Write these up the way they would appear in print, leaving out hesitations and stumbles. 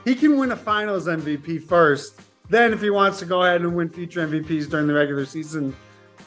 he can win a finals MVP first. Then if he wants to go ahead and win future MVPs during the regular season,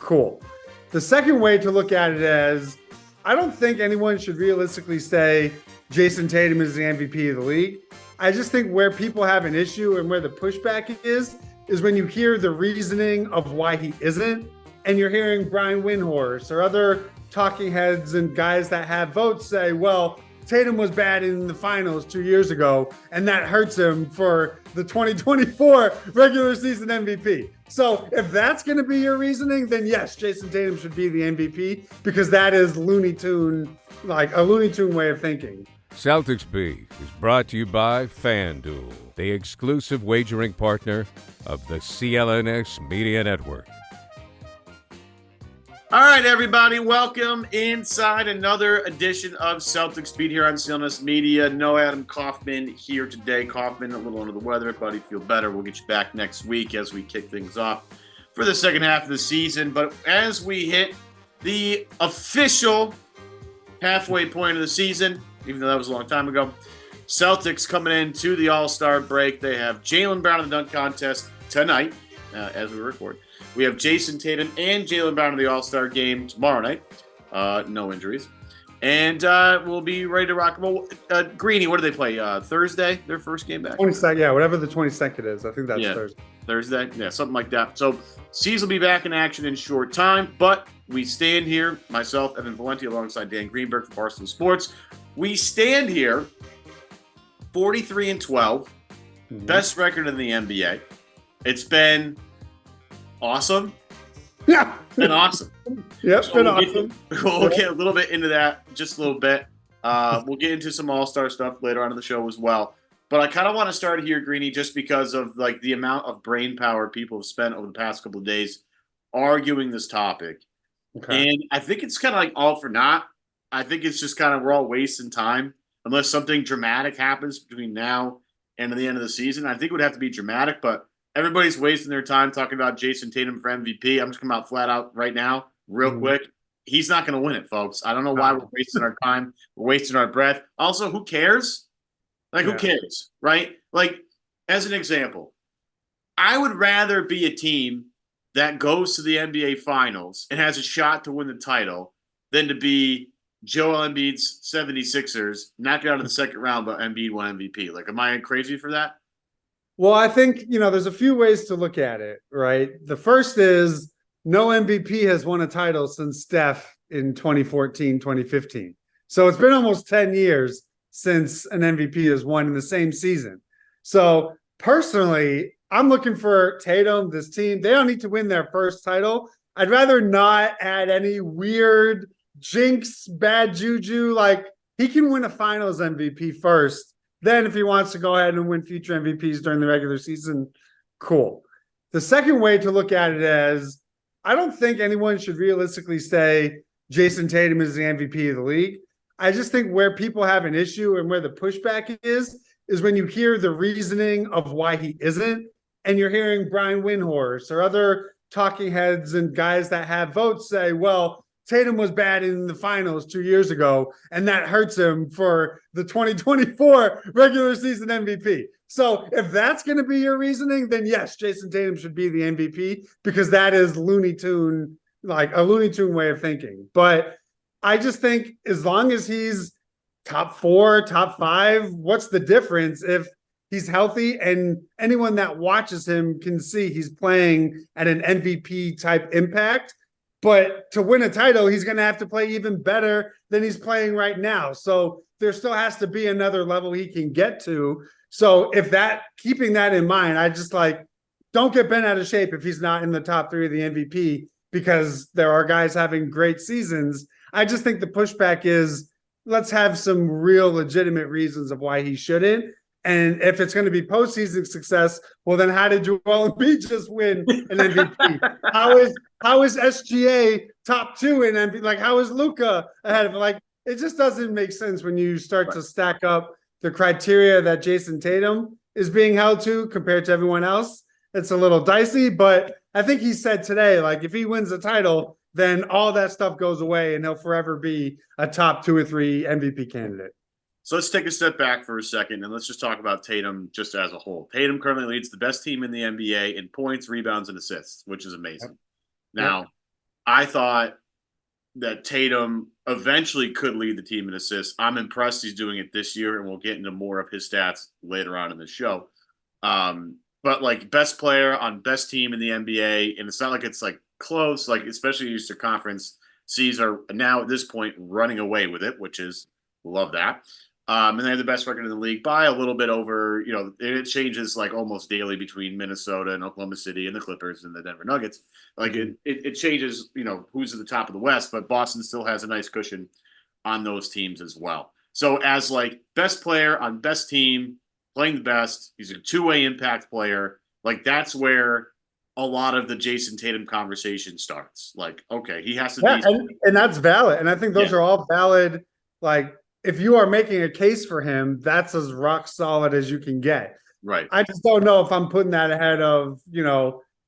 cool. The second way to look at it is, I don't think anyone should realistically say Jayson Tatum is the MVP of the league. I just think where people have an issue and where the pushback is when you hear the reasoning of why he isn't, and you're hearing Brian Windhorst or other talking heads and guys that have votes say, well, Tatum was bad in the finals 2 years ago, and that hurts him for the 2024 regular season MVP. So if that's going to be your reasoning, then yes, Jayson Tatum should be the MVP, because that is Looney Tune, like a Looney Tune way of thinking. Celtics Beat is brought to you by FanDuel, the exclusive wagering partner of the CLNS Media Network. All right, everybody, welcome inside another edition of Celtics Beat here on CLNS Media. No Adam Kaufman here today. Kaufman a little under the weather, but he feel better. We'll get you back next week as we kick things off for the second half of the season. But as we hit the official halfway point of the season, even though that was a long time ago, Celtics coming into the All-Star break. They have Jaylen Brown in the dunk contest tonight as we record. We have Jayson Tatum and Jaylen Brown in the All-Star game tomorrow night. No injuries. And we'll be ready to rock and roll. Greenie, what do they play? Thursday, their first game back? 22nd, yeah, whatever the 22nd is. I think that's Thursday. Thursday, yeah, something like that. So C's will be back in action in short time, but we stand here, myself, Evan Valenti, alongside Dan Greenberg from Barstool Sports. We stand here 43-12, best record in the NBA. It's been awesome. Yeah. Been awesome. Yep, so been awesome. We'll get a little bit into that, just a little bit. We'll get into some All-Star stuff later on in the show as well. But I kind of want to start here, Greenie, just because of like the amount of brain power people have spent over the past couple of days arguing this topic. Okay. And I think it's kind of like all for naught. I think it's just kind of we're all wasting time unless something dramatic happens between now and the end of the season. I think it would have to be dramatic, but everybody's wasting their time talking about Jayson Tatum for MVP. I'm just coming out flat out right now, real quick. He's not going to win it, folks. I don't know why we're wasting our time. We're wasting our breath. Also, who cares? Like, who cares, right? Like, as an example, I would rather be a team that goes to the NBA Finals and has a shot to win the title than to be Joel Embiid's 76ers, knocked out in the second round, but Embiid won MVP. Like, am I crazy for that? Well, I think, there's a few ways to look at it, right? The first is no MVP has won a title since Steph in 2014, 2015. So it's been almost 10 years since an MVP has won in the same season. So personally, I'm looking for Tatum, this team. They don't need to win their first title. I'd rather not add any weird jinx, bad juju. Like, he can win a finals MVP first. Then if he wants to go ahead and win future MVPs during the regular season, cool. The second way to look at it is, I don't think anyone should realistically say Jayson Tatum is the MVP of the league. I just think where people have an issue and where the pushback is when you hear the reasoning of why he isn't, and you're hearing Brian Windhorst or other talking heads and guys that have votes say, well, Tatum was bad in the finals 2 years ago, and that hurts him for the 2024 regular season MVP. So if that's going to be your reasoning, then yes, Jayson Tatum should be the MVP, because that is Looney Tune, like a Looney Tune way of thinking. But I just think as long as he's top 4, top 5, what's the difference if he's healthy and anyone that watches him can see he's playing at an MVP type impact? But to win a title, he's going to have to play even better than he's playing right now. So there still has to be another level he can get to. So keeping that in mind, I just don't get bent out of shape if he's not in the top 3 of the MVP, because there are guys having great seasons. I just think the pushback is, let's have some real legitimate reasons of why he shouldn't. And if it's going to be postseason success, well, then how did Joel Embiid just win an MVP? How is SGA top 2 in MVP? Like, how is Luka ahead of him? Like, it just doesn't make sense when you start to stack up the criteria that Jayson Tatum is being held to compared to everyone else. It's a little dicey, but I think he said today, like, if he wins the title, then all that stuff goes away and he'll forever be a top 2 or 3 MVP candidate. So let's take a step back for a second and let's just talk about Tatum just as a whole. Tatum currently leads the best team in the NBA in points, rebounds, and assists, which is amazing. Now, I thought that Tatum eventually could lead the team in assists. I'm impressed he's doing it this year, and we'll get into more of his stats later on in the show. But like best player on best team in the NBA, and it's not like it's like close, like especially Eastern Conference C's are now at this point running away with it, which is love that. And they have the best record in the league by a little bit over, it changes like almost daily between Minnesota and Oklahoma City and the Clippers and the Denver Nuggets. Like it changes, who's at the top of the West, but Boston still has a nice cushion on those teams as well. So as like best player on best team, playing the best, he's a two-way impact player. Like that's where a lot of the Jayson Tatum conversation starts. Like, okay, he has to be. And that's valid. And I think those are all valid. Like, if you are making a case for him, that's as rock solid as you can get. Right. I just don't know if I'm putting that ahead of,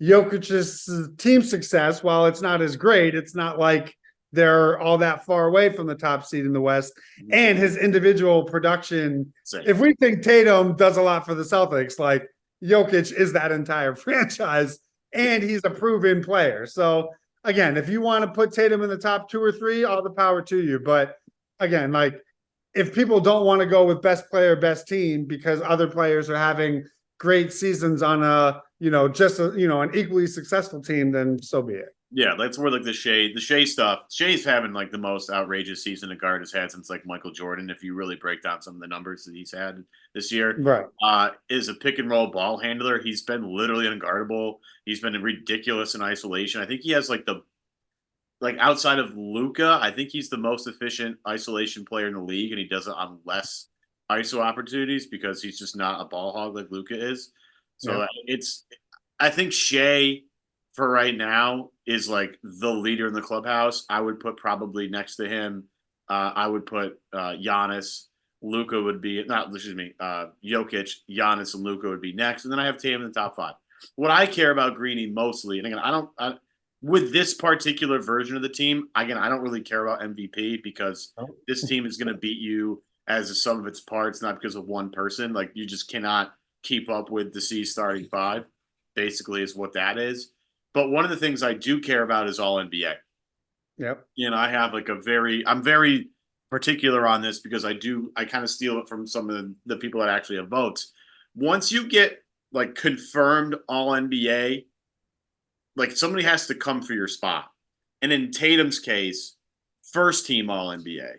Jokic's team success. While it's not as great, it's not like they're all that far away from the top seed in the West. And his individual production. Same. If we think Tatum does a lot for the Celtics, like Jokic is that entire franchise, and he's a proven player. So again, if you want to put Tatum in the top 2 or 3, all the power to you. But again, like, if people don't want to go with best player, best team because other players are having great seasons on an equally successful team, then so be it. Yeah, that's where like the Shea stuff. Shea's having like the most outrageous season a guard has had since like Michael Jordan. If you really break down some of the numbers that he's had this year, right? Is a pick and roll ball handler. He's been literally unguardable. He's been ridiculous in isolation. I think he has outside of Luka, I think he's the most efficient isolation player in the league, and he does it on less ISO opportunities because he's just not a ball hog like Luka is. So I think Shea for right now is like the leader in the clubhouse. I would put probably next to him. I would put Giannis. Luka would be Jokic, Giannis, and Luka would be next, and then I have Tatum in the top 5. What I care about Greenie mostly, and again, with this particular version of the team, again, I don't really care about MVP because this team is going to beat you as a sum of its parts, not because of one person. Like, you just cannot keep up with the C starting 5, basically, is what that is. But one of the things I do care about is all NBA. Yep. I have like I'm very particular on this because I kind of steal it from some of the people that actually have votes. Once you get like confirmed all NBA, like somebody has to come for your spot. And in Tatum's case, first team all NBA.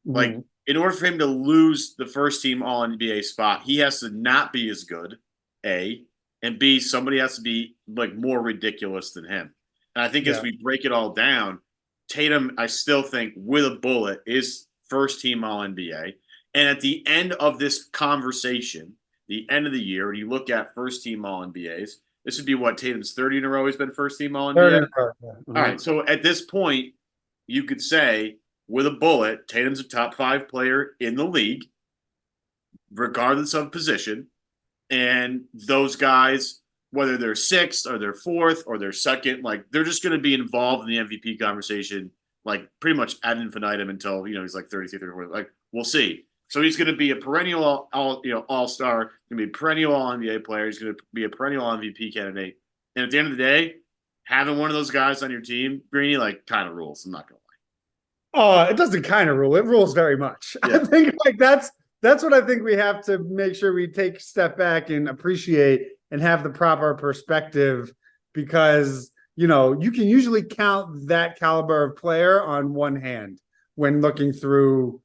Like, in order for him to lose the first team all NBA spot, he has to not be as good, A, and B, somebody has to be like more ridiculous than him. And I think as we break it all down, Tatum, I still think with a bullet is first team all NBA. And at the end of this conversation, the end of the year, when you look at first team all NBAs, this would be what, Tatum's 30 in a row he's been first team all NBA? All right, so at this point, you could say with a bullet, Tatum's a top 5 player in the league, regardless of position. And those guys, whether they're 6th or they're 4th or they're 2nd, like they're just going to be involved in the MVP conversation, like pretty much ad infinitum until, he's like 33, 34. Like, we'll see. So he's going to be a perennial all-star, going to be a perennial all-NBA player. He's going to be a perennial MVP candidate. And at the end of the day, having one of those guys on your team, Greenie, like kind of rules. I'm not going to lie. It doesn't kind of rule. It rules very much. Yeah. I think like that's what I think we have to make sure we take a step back and appreciate and have the proper perspective, because, you can usually count that caliber of player on one hand when looking through,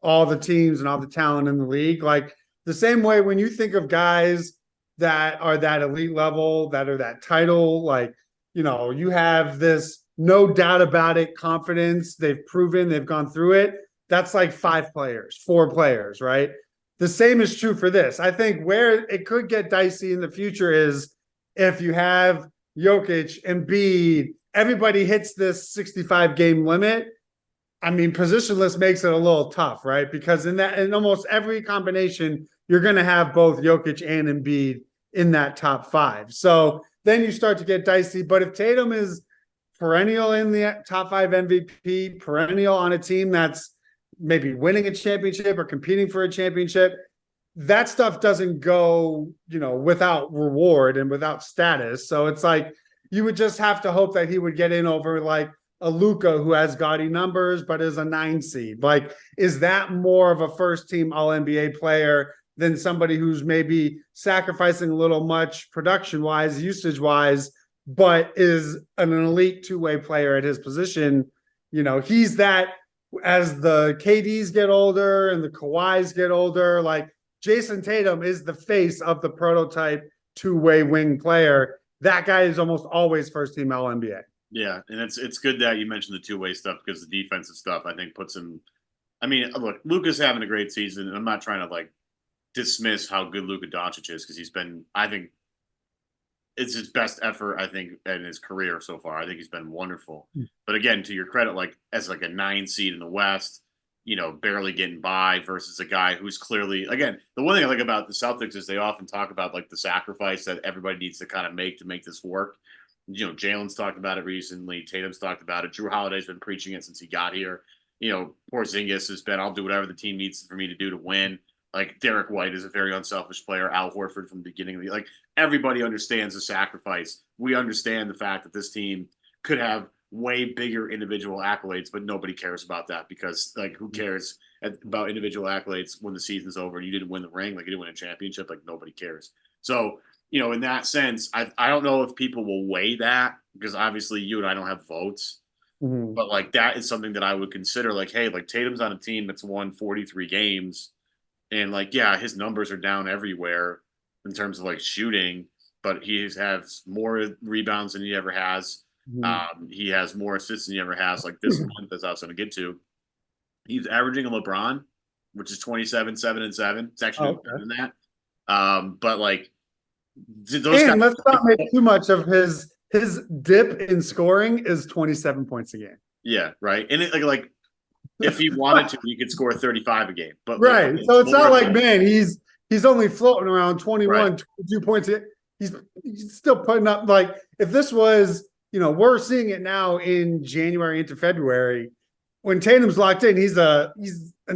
all the teams and all the talent in the league. Like the same way when you think of guys that are that elite level, that are that title, like, you have this no doubt about it confidence. They've proven, they've gone through it. That's like 4 players, right? The same is true for this. I think where it could get dicey in the future is if you have Jokic, Embiid, everybody hits this 65 game limit. I mean, positionless makes it a little tough, right? Because in almost every combination, you're going to have both Jokic and Embiid in that top 5. So then you start to get dicey. But if Tatum is perennial in the top 5 MVP, perennial on a team that's, maybe winning a championship or competing for a championship, that stuff doesn't go, without reward and without status. So it's like you would just have to hope that he would get in over like a Luka who has gaudy numbers but is a 9 seed. Like, is that more of a first team All NBA player than somebody who's maybe sacrificing a little much production wise, usage wise, but is an elite two-way player at his position? He's that as the KDs get older and the Kawhis get older, like Jayson Tatum is the face of the prototype two-way wing player. That guy is almost always first team All NBA. Yeah, and it's good that you mentioned the two-way stuff because the defensive stuff I think puts him. I mean, look, Luka's having a great season, and I'm not trying to like dismiss how good Luka Doncic is because he's been. I think it's his best effort I think in his career so far. I think he's been wonderful. But again, to your credit, like as like a 9 seed in the West, barely getting by versus a guy who's clearly, again, the one thing I like about the Celtics is they often talk about like the sacrifice that everybody needs to kind of make to make this work. Jalen's talked about it recently. Tatum's talked about it. Drew Holiday's been preaching it since he got here. Porzingis has been, I'll do whatever the team needs for me to do to win. Like Derrick White is a very unselfish player. Al Horford from the beginning of the, like everybody understands the sacrifice. We understand the fact that this team could have way bigger individual accolades, but nobody cares about that because like who cares about individual accolades when the season's over and you didn't win the ring, like you didn't win a championship, like nobody cares. So, in that sense, I don't know if people will weigh that because obviously you and I don't have votes, but like that is something that I would consider like, hey, like Tatum's on a team that's won 43 games and like, yeah, his numbers are down everywhere in terms of like shooting, but he has more rebounds than he ever has. He has more assists than he ever has. Like this month, as I was going to get to, he's averaging a LeBron, which is 27, 7 and 7. It's actually better than that. But like, and let's not make too much of his dip in scoring is 27 points a game. Yeah, right. And it like if he wanted to, he could score 35 a game. But right. So it's not like, man, he's only floating around 21, right. 22 points. He's still putting up, like, if this was, we're seeing it now in January into February. When Tatum's locked in, he's an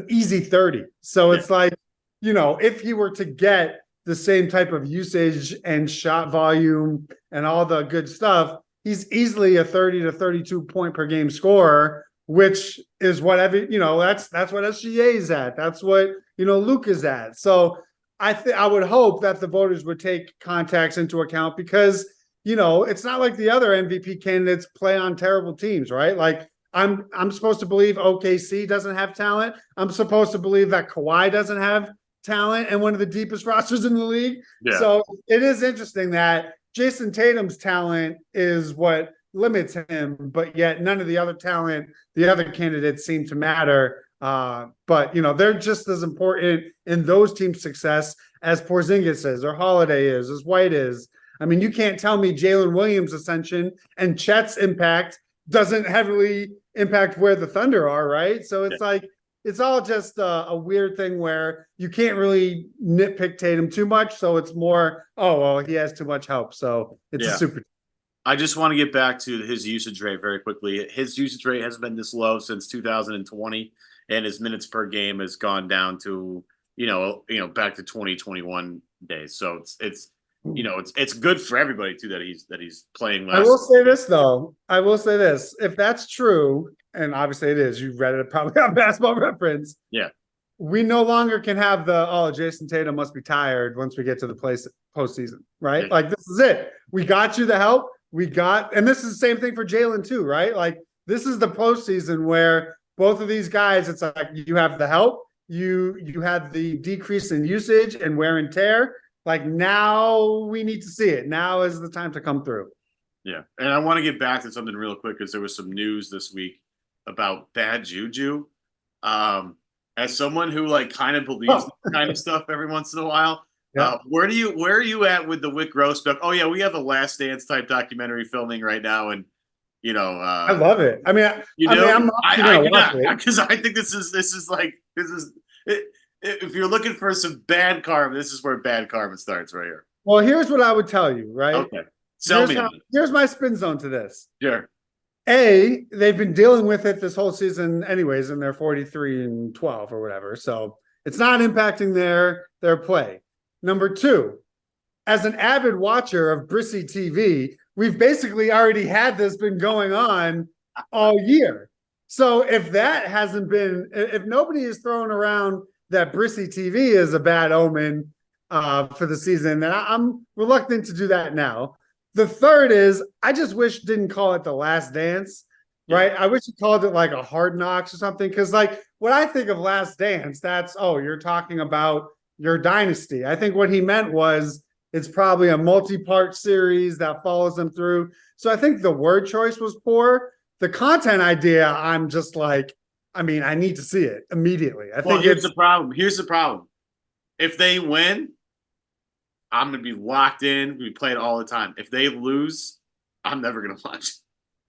easy 30. So it's like, if he were to get the same type of usage and shot volume and all the good stuff, he's easily a 30 to 32 point per game scorer, which is whatever, that's what SGA is at. That's what, Luke is at. So I would hope that the voters would take context into account because, it's not like the other MVP candidates play on terrible teams, right? Like I'm supposed to believe OKC doesn't have talent. I'm supposed to believe that Kawhi doesn't have talent and one of the deepest rosters in the league. Yeah. So it is interesting that Jayson Tatum's talent is what limits him, but yet none of the other talent, the other candidates seem to matter. But they're just as important in those teams' success as Porzingis is, or Holiday is, as White is. I mean, you can't tell me Jalen Williams' ascension and Chet's impact doesn't heavily impact where the Thunder are, right? So it's like, it's all just a weird thing where you can't really nitpick Tatum too much. So it's more, he has too much help. So it's a super. I just want to get back to his usage rate very quickly. His usage rate hasn't been this low since 2020, and his minutes per game has gone down to, back to 2021 days. So it's good for everybody too that he's playing less. I will say this though. If that's true, and obviously it is, you read it probably on Basketball Reference. Yeah. We no longer can have Jayson Tatum must be tired once we get to the postseason, right? Yeah. Like this is it. We got you the help. And this is the same thing for Jalen too, right? Like this is the postseason where both of these guys, it's like you have the help, you had the decrease in usage and wear and tear. Like now we need to see it. Now is the time to come through. Yeah. And I want to get back to something real quick because there was some news this week about bad juju. As someone who like kind of believes this kind of stuff every once in a while, where are you at with the Wick Grossbeck? Oh yeah, we have a Last Dance type documentary filming right now, and I love it. I mean, because I think this is if you're looking for some bad karma, this is where bad karma starts right here. Well, here's what I would tell you, right? Okay. Here's my spin zone to this. Sure. they've been dealing with it this whole season anyways, and they're 43-12 or whatever. So it's not impacting their play. Number two, as an avid watcher of Brissy TV, we've basically already had this been going on all year. So if that hasn't been, if nobody is throwing around that Brissy TV is a bad omen for the season, then I'm reluctant to do that now. The third is, I just wish didn't call it The Last Dance, right? I wish you called it like a Hard Knocks or something. Because like when I think of Last Dance, that's, oh, you're talking about your dynasty. I think what he meant was it's probably a multi-part series that follows them through. So I think the word choice was poor. The content idea, I'm just like, I mean, I need to see it immediately. I think here's the problem. Here's the problem. If they win, I'm going to be locked in. We play it all the time. If they lose, I'm never going to watch it.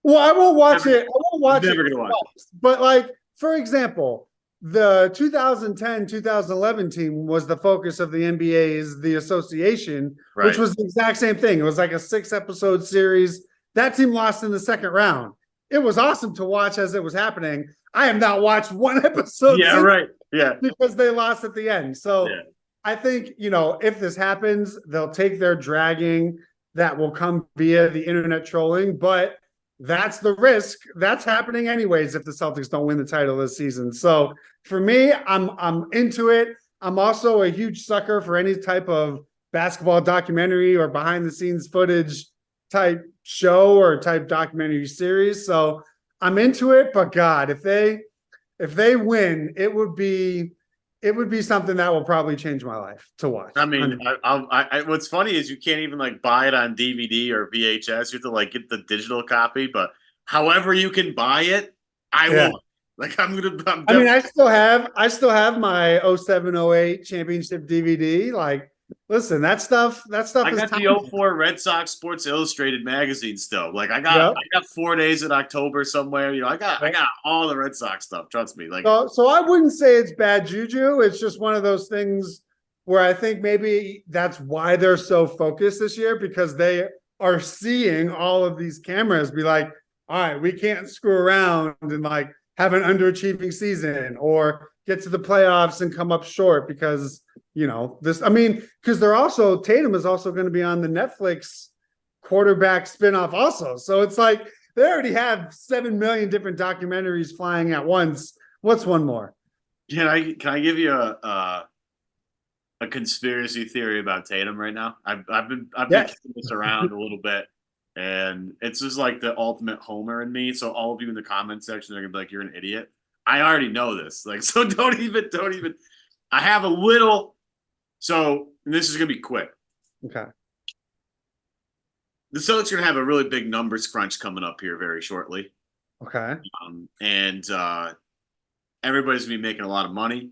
Well, I won't watch it. I won't watch never it. Gonna watch it. But like, for example, the 2010-2011 team was the focus of the NBA's The Association, which was the exact same thing. It was like a 6-episode series. That team lost in the second round. It was awesome to watch as it was happening. I have not watched one episode. Yeah, right. Yeah. Because they lost at the end. So I think, if this happens, they'll take their dragging that will come via the internet trolling, but that's the risk. That's happening anyways if the Celtics don't win the title this season. So for me, I'm into it. I'm also a huge sucker for any type of basketball documentary or behind the scenes footage type show or type documentary series. So I'm into it, but God, if they win, it would be something that will probably change my life to watch. I mean, I what's funny is you can't even like buy it on DVD or VHS. You have to like get the digital copy, but however you can buy it, I will. Like I mean, I still have my 07-08 championship DVD. Like, listen, that stuff I got the 04 Red Sox Sports Illustrated magazine still. Like I got 4 days in October somewhere. I got all the Red Sox stuff. Trust me. Like so I wouldn't say it's bad juju. It's just one of those things where I think maybe that's why they're so focused this year, because they are seeing all of these cameras be like, all right, we can't screw around and like have an underachieving season or get to the playoffs and come up short because because Tatum is also going to be on the Netflix quarterback spinoff also. So it's like they already have 7 million different documentaries flying at once. What's one more? Can I give you a conspiracy theory about Tatum right now? I've been kicking this around a little bit, and it's just like the ultimate homer in me. So all of you in the comment section are gonna be like, "You're an idiot." I already know this. Like, so don't even. I have a little. So this is going to be quick. Okay. The Celtics are going to have a really big numbers crunch coming up here very shortly. Okay. And everybody's going to be making a lot of money.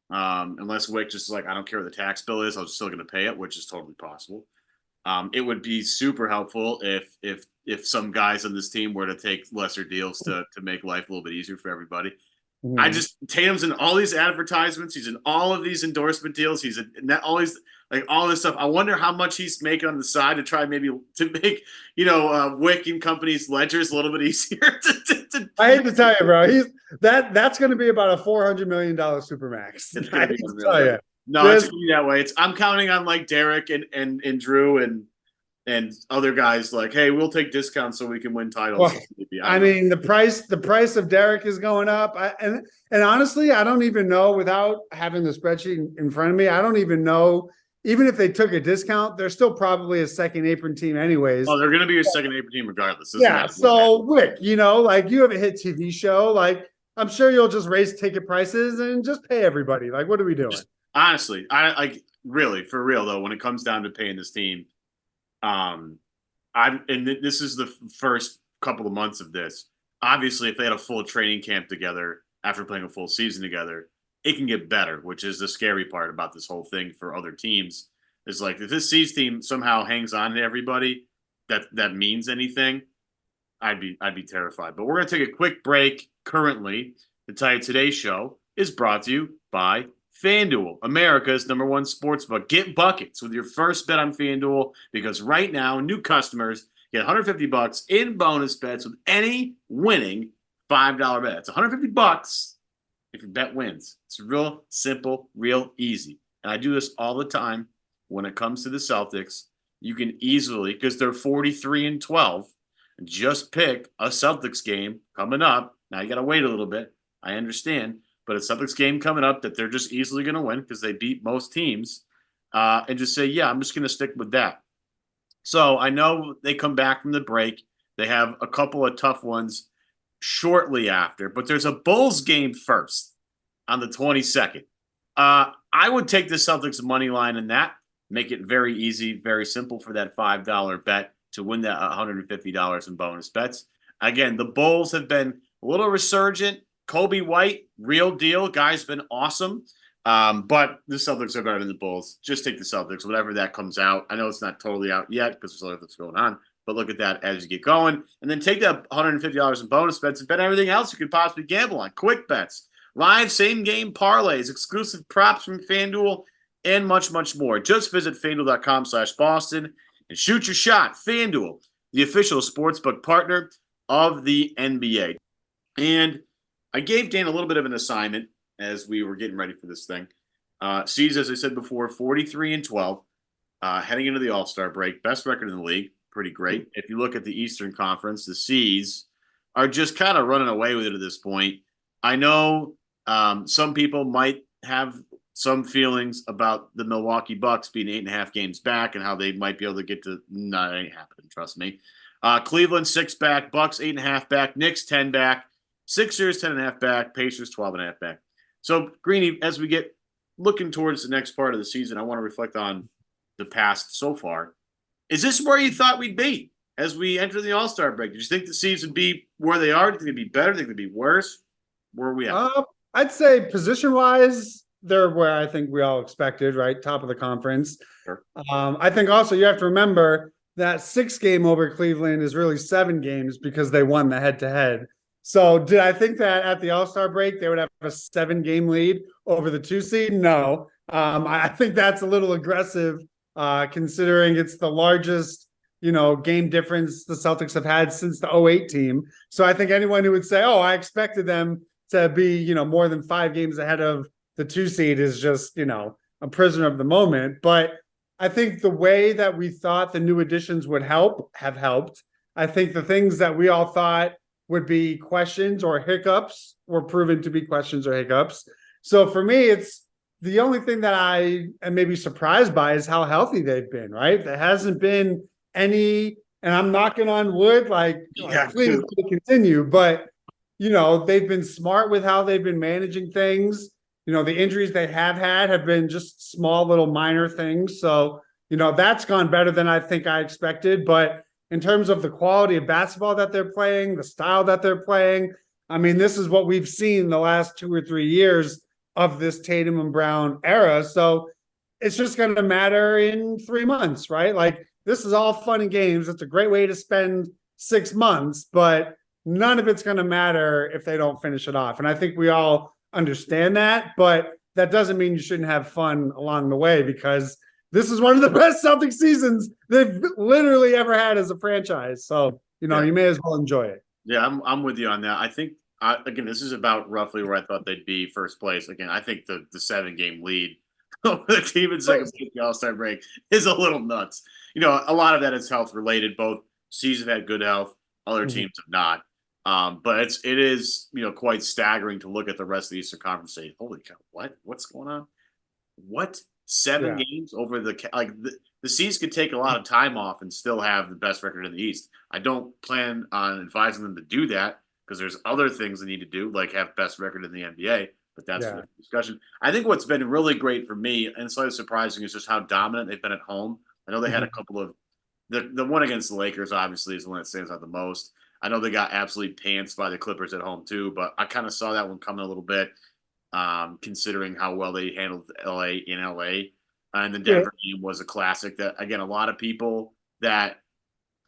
Unless Wick just like, I don't care what the tax bill is, I'm still going to pay it, which is totally possible. It would be super helpful if some guys on this team were to take lesser deals to make life a little bit easier for everybody. Tatum's in all these advertisements. He's in all of these endorsement deals. He's in all these, like all this stuff. I wonder how much he's making on the side to try maybe to make, Wick and company's ledgers a little bit easier. I hate to tell you, bro. That's going to be about a $400 million supermax. It's going to be tell you. No, it's going to be that way. I'm counting on like Derrick and Drew and other guys like, hey, we'll take discounts so we can win titles. Well, I mean, the price of Derrick is going up. And honestly, I don't even know, without having the spreadsheet in front of me, I don't even know, even if they took a discount, they're still probably a second apron team anyways. Oh, they're going to be a second apron team regardless. So Rick, like you have a hit TV show, like I'm sure you'll just raise ticket prices and just pay everybody. Like, what are we doing? Honestly, I like really, for real though, when it comes down to paying this team, this is the first couple of months of this. Obviously, if they had a full training camp together after playing a full season together, it can get better, which is the scary part about this whole thing for other teams. Is like if this C's team somehow hangs on to everybody that means anything, I'd be terrified. But we're gonna take a quick break currently to tell you today's show is brought to you by FanDuel, America's #1 sportsbook. Get buckets with your first bet on FanDuel because right now, new customers Get $150 in bonus bets with any winning $5 bet. It's $150 if your bet wins. It's real simple, real easy. And I do this all the time when it comes to the Celtics. You can easily, because they're 43-12, just pick a Celtics game coming up. Now you got to wait a little bit. I understand. But a Celtics game coming up that they're just easily going to win because they beat most teams. And just say, yeah, I'm just going to stick with that. So I know they come back from the break. They have a couple of tough ones shortly after, but there's a Bulls game first on the 22nd. I would take the Celtics money line in that, make it very easy, very simple for that $5 bet to win that $150 in bonus bets. Again, the Bulls have been a little resurgent. Kobe White, real deal. Guy's been awesome. But the Celtics are better than the Bulls. Just take the Celtics, whatever that comes out. I know it's not totally out yet because there's other things going on, but look at that as you get going. And then take that $150 in bonus bets and bet everything else you could possibly gamble on. Quick bets, live same-game parlays, exclusive props from FanDuel, and much, much more. Just visit FanDuel.com/Boston and shoot your shot. FanDuel, the official sportsbook partner of the NBA. And I gave Dan a little bit of an assignment as we were getting ready for this thing. C's, as I said before, 43-12, heading into the All-Star break. Best record in the league. Pretty great. If you look at the Eastern Conference, the C's are just kind of running away with it at this point. I know some people might have some feelings about the Milwaukee Bucks being 8.5 games back and how they might be able to get to – no, it ain't happening, trust me. Cleveland, 6 back. Bucks, 8.5 back. Knicks, 10 back. Sixers, 10.5 back. Pacers, 12.5 back. So, Greenie, as we get looking towards the next part of the season, I want to reflect on the past so far. Is this where you thought we'd be as we enter the All-Star break? Did you think the C's would be where they are? Do you think it'd be better? Do you think it'd be worse? Where are we at? I'd say position-wise, they're where I think we all expected, right? Top of the conference. Sure. I think also you have to remember that 6 game over Cleveland is really 7 games because they won the head-to-head. So did I think that at the All-Star break they would have a 7-game lead over the 2 seed? No. I think that's a little aggressive considering it's the largest, game difference the Celtics have had since the 08 team. So I think anyone who would say, oh, I expected them to be, more than 5 games ahead of the 2 seed is just, a prisoner of the moment. But I think the way that we thought the new additions would help have helped. I think the things that we all thought would be questions or hiccups were proven to be questions or hiccups. So for me, it's the only thing that I am maybe surprised by is how healthy they've been, right? There hasn't been any, and I'm knocking on wood, please continue, but they've been smart with how they've been managing things. The injuries they have been just small little minor things. So, that's gone better than I think I expected, but in terms of the quality of basketball that they're playing, the style that they're playing, I mean, this is what we've seen the last 2 or 3 years of this Tatum and Brown era. So it's just going to matter in 3 months, right? Like, this is all fun and games. It's a great way to spend 6 months, but none of it's going to matter if they don't finish it off. And I think we all understand that, but that doesn't mean you shouldn't have fun along the way because this is one of the best Celtics seasons they've literally ever had as a franchise. So, you may as well enjoy it. Yeah, I'm with you on that. I think, again, this is about roughly where I thought they'd be first place. Again, I think the 7-game lead over the team in second place the All-Star break is a little nuts. A lot of that is health related. Both C's have had good health. Other teams have not. But it is quite staggering to look at the rest of the Eastern Conference and say, holy cow, what's going on? What? 7 games over the C's could take a lot of time off and still have the best record in the East. I don't plan on advising them to do that because there's other things they need to do, like have best record in the NBA, but that's for the discussion. I think what's been really great for me and slightly surprising is just how dominant they've been at home. I know they had a couple of the one against the Lakers obviously is the one that stands out the most. I know they got absolutely pantsed by the Clippers at home too, but I kind of saw that one coming a little bit. Considering how well they handled LA in LA. And the Denver game was a classic that, again, a lot of people that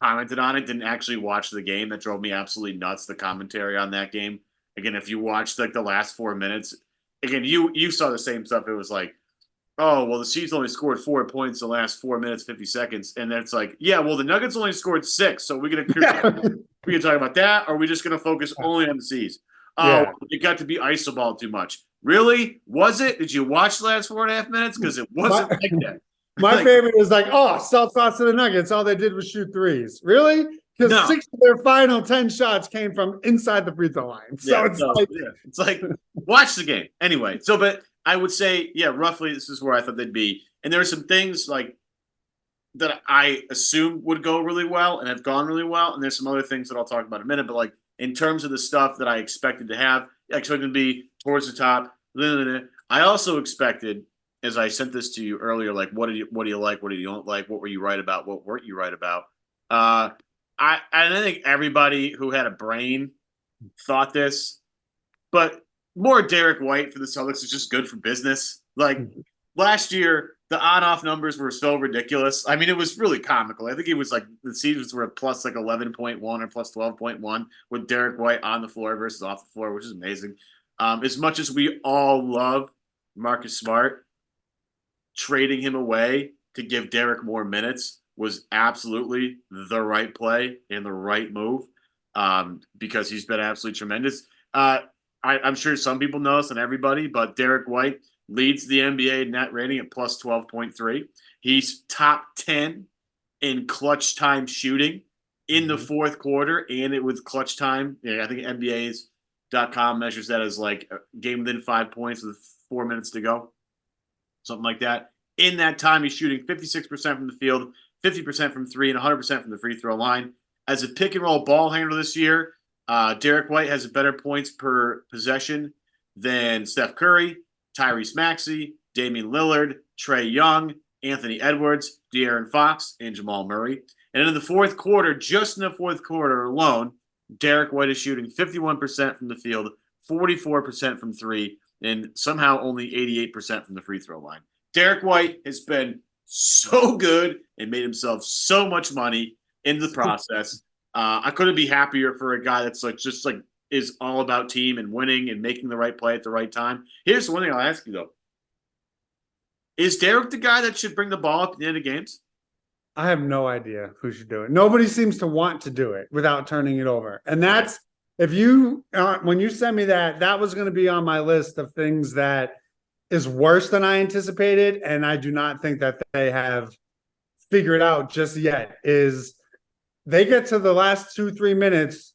commented on it didn't actually watch the game. That drove me absolutely nuts, the commentary on that game. Again, if you watched the last 4 minutes, again, you saw the same stuff. It was like oh, well, the Chiefs only scored 4 points in the last 4 minutes, 50 seconds. And then it's like, yeah, well, the Nuggets only scored 6. So we're going to talk about that, or are we just going to focus only on the C's? Oh, Yeah. it got to be iso ball too much. Really? Was it? Did you watch the last 4.5 minutes? Because it wasn't like that. My favorite is like, oh, Celtics lost to the Nuggets. All they did was shoot threes. Really? Because No. 6 of their final 10 shots came from inside the free throw line. So it's like, watch the game. Anyway, but I would say, yeah, roughly this is where I thought they'd be. And there are some things like that I assume would go really well and have gone really well. And there's some other things that I'll talk about in a minute. But like in terms of the stuff that I expected to have, I expected to be towards the top. I also expected, as I sent this to you earlier, like what do you like, what do you don't like, what were you right about, what weren't you right about? I think everybody who had a brain thought this, but more Derrick White for the Celtics is just good for business. Like last year, the on-off numbers were so ridiculous. I mean, it was really comical. I think it was like the seasons were plus like 11.1 or plus 12.1 with Derrick White on the floor versus off the floor, which is amazing. As much as we all love Marcus Smart, trading him away to give Derrick more minutes was absolutely the right play and the right move because he's been absolutely tremendous. I'm sure some people know this, and everybody, but Derrick White leads the NBA net rating at plus 12.3. He's top 10 in clutch time shooting in the fourth quarter, and it was clutch time. Yeah, I think NBA's.com measures that as like a game within 5 points with 4 minutes to go, something like that. In that time, he's shooting 56% from the field, 50% from three, and 100% from the free throw line. As a pick and roll ball handler this year, Derrick White has better points per possession than Steph Curry, Tyrese Maxey, Damian Lillard, Trae Young, Anthony Edwards, De'Aaron Fox, and Jamal Murray. And in the fourth quarter, just in the fourth quarter alone, Derrick White is shooting 51% from the field, 44% from three, and somehow only 88% from the free throw line. Derrick White has been so good and made himself so much money in the process. I couldn't be happier for a guy that's like just like is all about team and winning and making the right play at the right time. Here's the one thing I'll ask you though: is Derrick the guy that should bring the ball up at the end of games? I have no idea who should do it. Nobody seems to want to do it without turning it over. And that's if you when you sent me that was going to be on my list of things that is worse than I anticipated, and I do not think that they have figured out just yet. Is they get to the last 2-3 minutes.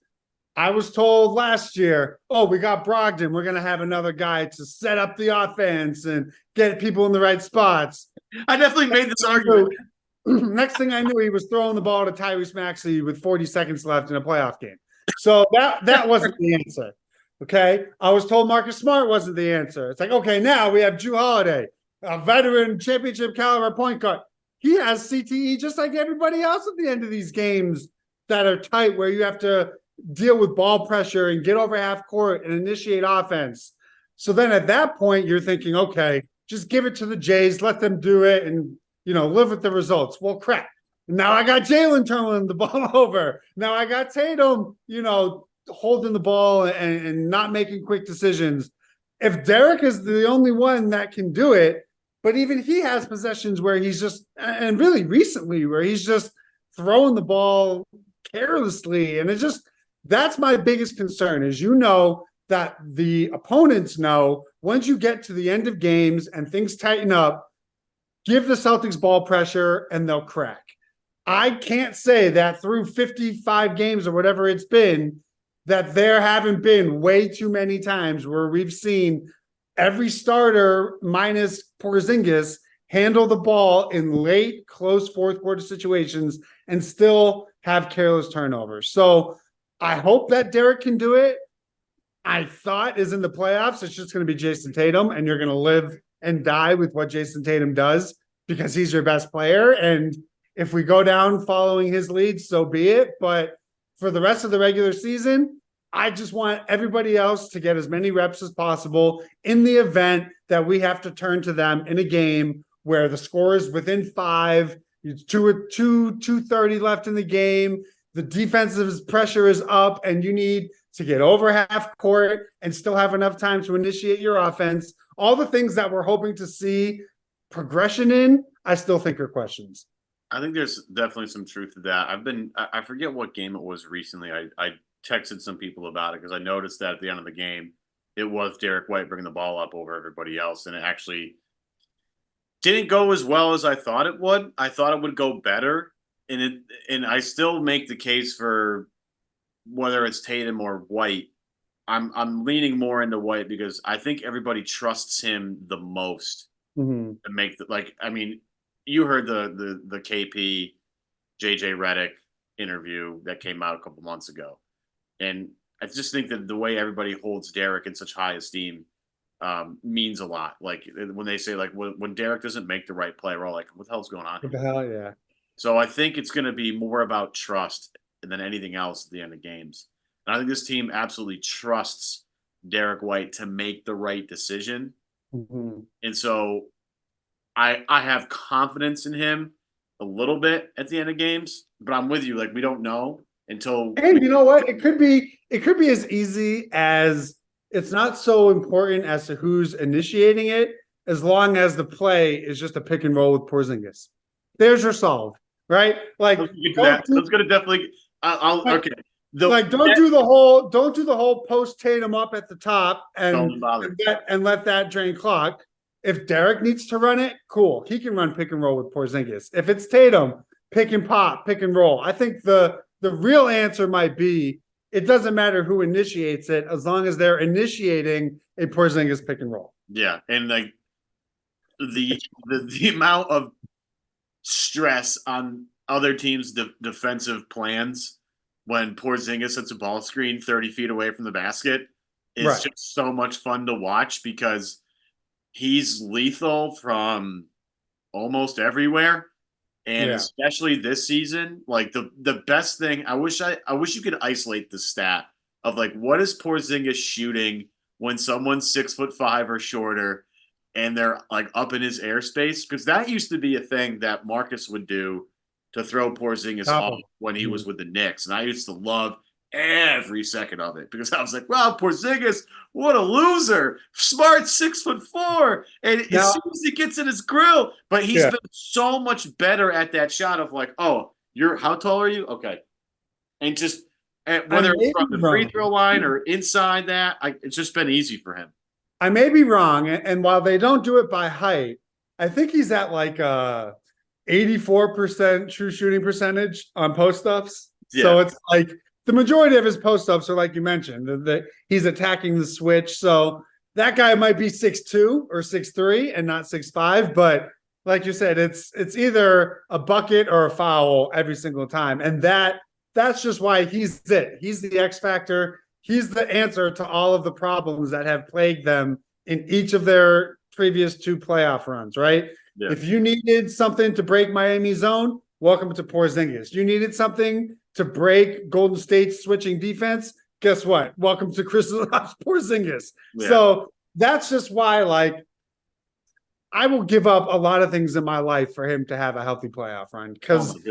I was told last year, oh, we got Brogdon. We're going to have another guy to set up the offense and get people in the right spots. I definitely made this argument. Next thing I knew, he was throwing the ball to Tyrese Maxey with 40 seconds left in a playoff game. So that wasn't the answer. Okay. I was told Marcus Smart wasn't the answer. It's like, okay, now we have Jrue Holiday, a veteran championship caliber point guard. He has CTE just like everybody else at the end of these games that are tight, where you have to deal with ball pressure and get over half court and initiate offense. So then at that point, you're thinking, okay, just give it to the Jays, let them do it and, live with the results. Well, crap. Now I got Jalen turning the ball over. Now I got Tatum, holding the ball and not making quick decisions. If Derrick is the only one that can do it, but even he has possessions where he's just, and really recently, where he's just throwing the ball carelessly. And that's my biggest concern is, that the opponents know once you get to the end of games and things tighten up, give the Celtics ball pressure and they'll crack. I can't say that through 55 games or whatever it's been, that there haven't been way too many times where we've seen every starter minus Porzingis handle the ball in late, close fourth quarter situations and still have careless turnovers. So I hope that Derrick can do it. I thought is in the playoffs, it's just going to be Jayson Tatum, and you're going to live and die with what Jayson Tatum does because he's your best player. And if we go down following his lead, so be it. But for the rest of the regular season, I just want everybody else to get as many reps as possible in the event that we have to turn to them in a game where the score is within 5, it's 2:30 left in the game, the defensive pressure is up, and you need to get over half court and still have enough time to initiate your offense. All the things that we're hoping to see progression in, I still think are questions. I think there's definitely some truth to that. I forget what game it was recently. I texted some people about it because I noticed that at the end of the game, it was Derrick White bringing the ball up over everybody else, and it actually didn't go as well as I thought it would. I thought it would go better, and I still make the case for whether it's Tatum or White. I'm leaning more into White because I think everybody trusts him the most to make you heard the KP JJ Redick interview that came out a couple months ago, and I just think that the way everybody holds Derrick in such high esteem means a lot. Like when they say like when Derrick doesn't make the right play, we're all like, "What the hell's going on?" What the hell, yeah. So I think it's going to be more about trust than anything else at the end of games. And I think this team absolutely trusts Derrick White to make the right decision, and so I have confidence in him a little bit at the end of games. But I'm with you; like we don't know until. And you know what? It could be as easy as it's not so important as to who's initiating it, as long as the play is just a pick and roll with Porzingis. There's your solve, right? Like that's gonna definitely. Okay. Don't do the whole post Tatum up at the top and let that drain clock. If Derrick needs to run it, cool. He can run pick and roll with Porzingis. If it's Tatum, pick and pop, pick and roll. I think the real answer might be it doesn't matter who initiates it as long as they're initiating a Porzingis pick and roll. Yeah, and like the amount of stress on other teams' defensive plans when Porzingis sets a ball screen 30 feet away from the basket is just so much fun to watch because he's lethal from almost everywhere. And especially this season, like the best thing, I wish you could isolate the stat of like what is Porzingis shooting when someone's 6'5" or shorter and they're like up in his airspace, because that used to be a thing that Marcus would do to throw Porzingis off when he was with the Knicks, and I used to love every second of it because I was like, wow, Porzingis, what a loser. Smart 6'4", and as soon as he gets in his grill, but he's been so much better at that shot of like, oh, how tall are you? Okay. And just whether it's from the free throw line or inside that, it's just been easy for him. I may be wrong, and while they don't do it by height, I think he's at like 84% true shooting percentage on post-ups. Yeah. So it's like the majority of his post-ups are like you mentioned, that he's attacking the switch. So that guy might be 6'2" or 6'3" and not 6'5", but like you said, it's either a bucket or a foul every single time. And that's just why he's it. He's the X factor. He's the answer to all of the problems that have plagued them in each of their previous 2 playoff runs, right? Yeah. If you needed something to break Miami's zone, welcome to Porzingis. You needed something to break Golden State's switching defense, guess what? Welcome to Kristaps Porzingis. Yeah. So that's just why, like, I will give up a lot of things in my life for him to have a healthy playoff run, because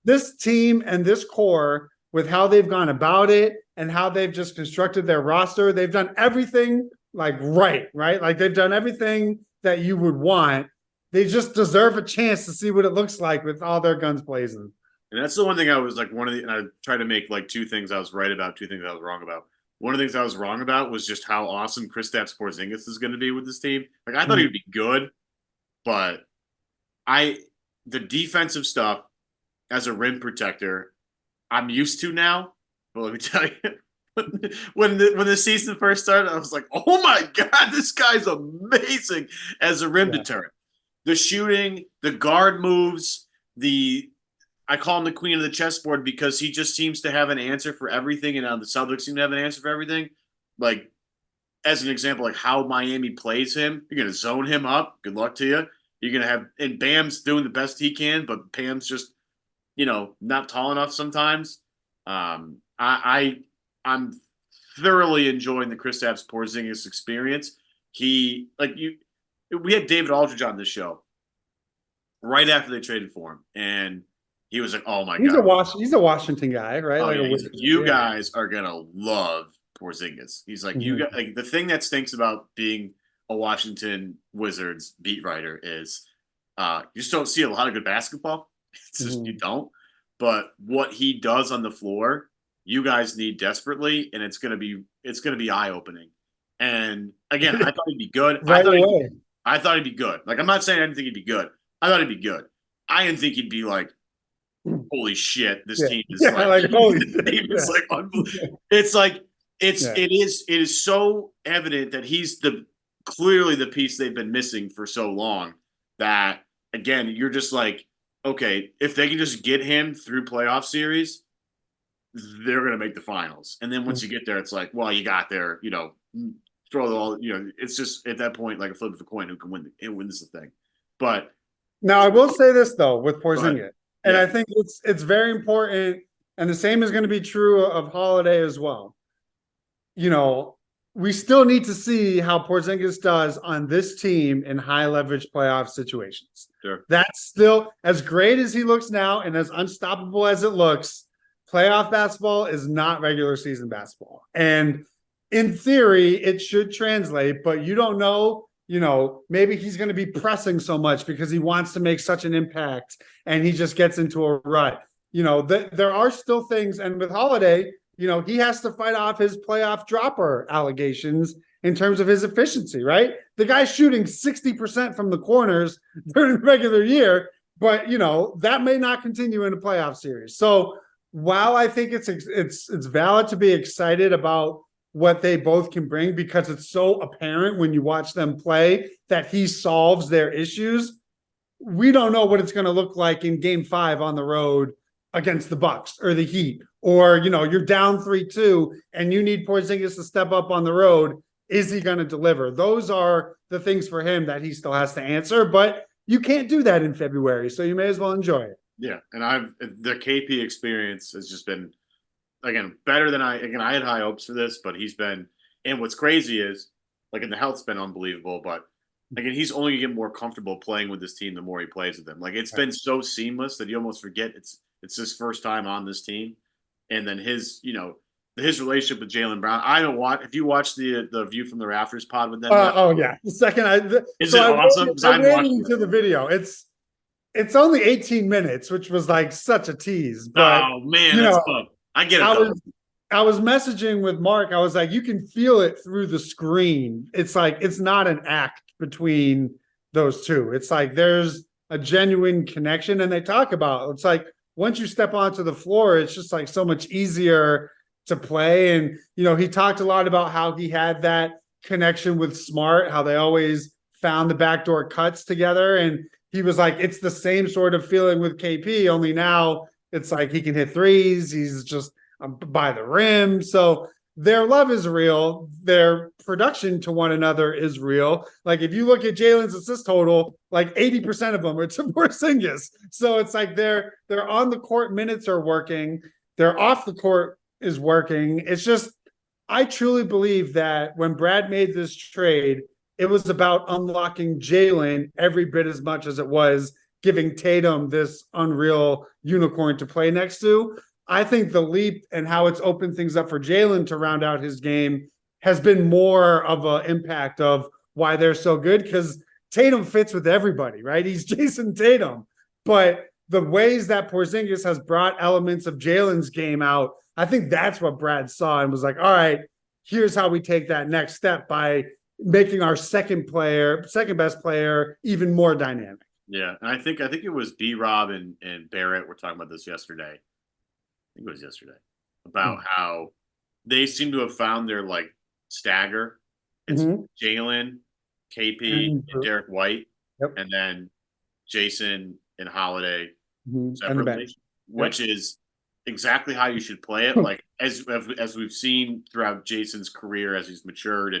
this team and this core, with how they've gone about it and how they've just constructed their roster, they've done everything like right? Like they've done everything that you would want. They just deserve a chance to see what it looks like with all their guns blazing. And that's the one thing I was like, and I tried to make like 2 things I was right about, 2 things I was wrong about. One of the things I was wrong about was just how awesome Kristaps Porzingis is going to be with this team. Like I thought he would be good, but the defensive stuff as a rim protector, I'm used to now. But let me tell you, when the season first started, I was like, oh my God, this guy's amazing as a rim deterrent. The shooting, the guard moves, I call him the queen of the chessboard because he just seems to have an answer for everything, and the Celtics seem to have an answer for everything. Like, as an example, like how Miami plays him, you're going to zone him up. Good luck to you. You're going to have – and Bam's doing the best he can, but Bam's just, not tall enough sometimes. I'm thoroughly enjoying the Kristaps Porzingis experience. We had David Aldridge on this show right after they traded for him, and he was like, "Oh my God, he's a Washington guy, right? Oh, yeah. You guys are gonna love Porzingis." He's like, "You got like the thing that stinks about being a Washington Wizards beat writer is you just don't see a lot of good basketball. It's just you don't. But what he does on the floor, you guys need desperately, and it's gonna be eye opening. And again, I thought he'd be good. Right away. I thought he'd be good. Like, I'm not saying I didn't think he'd be good. I thought he'd be good. I didn't think he'd be like, holy shit, this team is holy it's like unbelievable. It's like it is so evident that he's clearly the piece they've been missing for so long that, again, you're just like, okay, if they can just get him through playoff series, they're going to make the finals. And then once you get there, it's like, well, you got there, throw all, it's just at that point, like a flip of a coin, who can win, it wins the thing. But now I will say this though, with Porzingis, and I think it's very important. And the same is going to be true of Holiday as well. We still need to see how Porzingis does on this team in high leverage playoff situations. Sure. That's still, as great as he looks now and as unstoppable as it looks, playoff basketball is not regular season basketball. And in theory, it should translate, but you don't know, maybe he's going to be pressing so much because he wants to make such an impact and he just gets into a rut. There are still things, and with Holiday, he has to fight off his playoff dropper allegations in terms of his efficiency, right? The guy's shooting 60% from the corners during the regular year, but that may not continue in a playoff series. So while I think it's valid to be excited about what they both can bring, because it's so apparent when you watch them play that he solves their issues, we don't know what it's going to look like in Game 5 on the road against the Bucks or the Heat, or you're down 3-2 and you need Porzingis to step up on the road. Is he going to deliver? Those are the things for him that he still has to answer, but you can't do that in February, so you may as well enjoy it. Yeah, and the KP experience has just been, again, better than I had high hopes for this, but he's been, and what's crazy is, like, and the health's been unbelievable, but again, he's only gonna get more comfortable playing with this team the more he plays with them. Like, it's been so seamless that you almost forget it's his first time on this team. And then his relationship with Jaylen Brown. I don't watch, if you watch the View from the Rafters pod with them. The second is it awesome? I'm waiting to the video. It's only 18 minutes, which was like such a tease. But oh man, that's fun. I get it. I was messaging with Mark. I was like, you can feel it through the screen. It's like, it's not an act between those two. It's like there's a genuine connection, and they talk about, it's like, once you step onto the floor, it's just like so much easier to play. And, he talked a lot about how he had that connection with Smart, how they always found the backdoor cuts together. And he was like, it's the same sort of feeling with KP, only now it's like he can hit threes. He's just by the rim. So their love is real. Their production to one another is real. Like, if you look at Jalen's assist total, like 80% of them are to Porzingis. So it's like their on the court minutes are working. Their off the court is working. It's just, I truly believe that when Brad made this trade, it was about unlocking Jalen every bit as much as it was giving Tatum this unreal unicorn to play next to. I think the leap and how it's opened things up for Jalen to round out his game has been more of an impact of why they're so good, because Tatum fits with everybody, right? He's Jayson Tatum. But the ways that Porzingis has brought elements of Jalen's game out, I think that's what Brad saw and was like, all right, here's how we take that next step by making our second best player even more dynamic. Yeah, and I think it was B-Rob and Barrett were talking about this yesterday. I think it was yesterday, about how they seem to have found their like stagger. It's Jalen, KP, and Derrick White, and then Jayson and Holiday separately, which is exactly how you should play it. Like as we've seen throughout Jason's career, as he's matured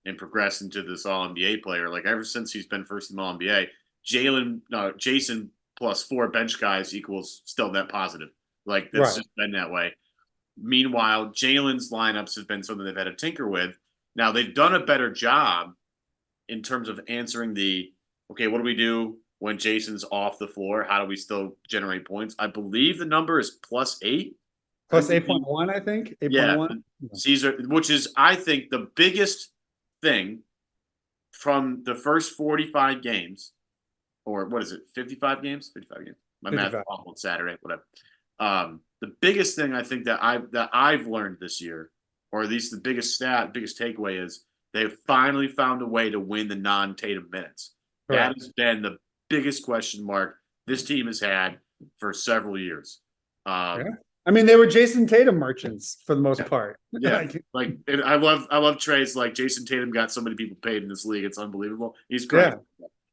and progressed into this All-NBA player, like ever since he's been first team All-NBA, Jayson plus 4 bench guys equals still net positive. Like, that's just been that way. Meanwhile, Jalen's lineups have been something they've had to tinker with. Now, they've done a better job in terms of answering okay, what do we do when Jason's off the floor? How do we still generate points? I believe the number is +8. Plus 8.1, I think. 8.1. Yeah. Caesar, which is, I think, the biggest thing from the first 45 games, or what is it, 55 games? 55 games. My 55. math awful Saturday, whatever. The biggest thing I think that I've learned this year, or at least the biggest takeaway is they've finally found a way to win the non-Tatum minutes. Correct. That has been the biggest question mark this team has had for several years. Yeah. I mean, they were Jayson Tatum merchants for the most part. Yeah, and I love Trey's like Jayson Tatum got so many people paid in this league. It's unbelievable. He's great,